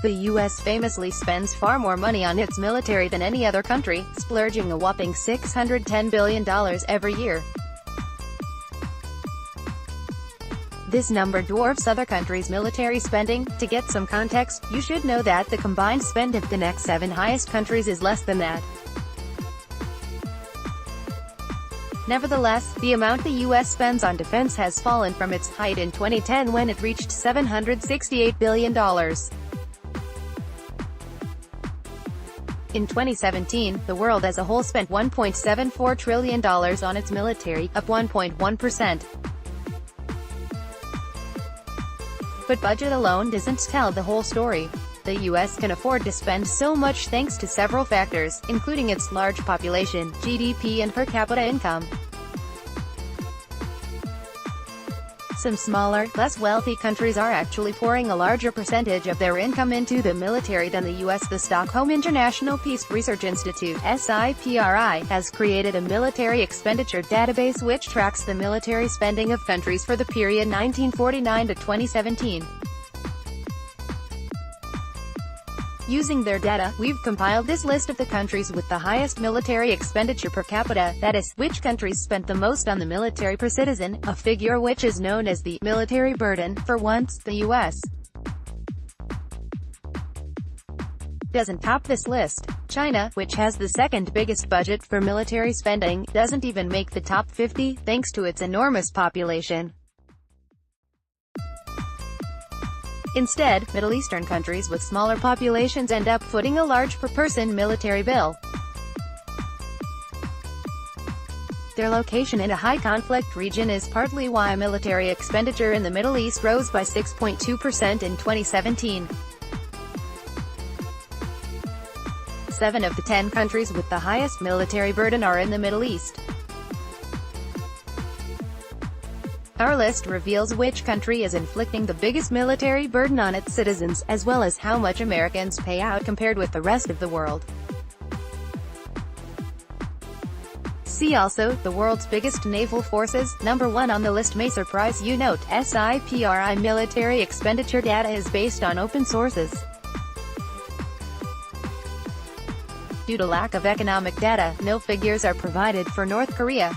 The U.S. famously spends far more money on its military than any other country, splurging a whopping $610 billion every year. This number dwarfs other countries' military spending. To get some context, you should know that the combined spend of the next 7 highest countries is less than that. Nevertheless, the amount the U.S. spends on defense has fallen from its height in 2010 when it reached $768 billion. In 2017, the world as a whole spent $1.74 trillion on its military, up 1.1%. But budget alone doesn't tell the whole story. The U.S. can afford to spend so much thanks to several factors, including its large population, GDP and per capita income. Some smaller, less wealthy countries are actually pouring a larger percentage of their income into the military than the U.S. The Stockholm International Peace Research Institute (SIPRI) has created a military expenditure database which tracks the military spending of countries for the period 1949 to 2017. Using their data, we've compiled this list of the countries with the highest military expenditure per capita, that is, which countries spent the most on the military per citizen, a figure which is known as the military burden. For once, the U.S. doesn't top this list. China, which has the second biggest budget for military spending, doesn't even make the top 50, thanks to its enormous population. Instead, Middle Eastern countries with smaller populations end up footing a large per-person military bill. Their location in a high-conflict region is partly why military expenditure in the Middle East rose by 6.2% in 2017. 7 of the 10 countries with the highest military burden are in the Middle East. Our list reveals which country is inflicting the biggest military burden on its citizens, as well as how much Americans pay out compared with the rest of the world. See also, the world's biggest naval forces. Number 1 on the list may surprise you. Note, SIPRI military expenditure data is based on open sources. Due to lack of economic data, no figures are provided for North Korea.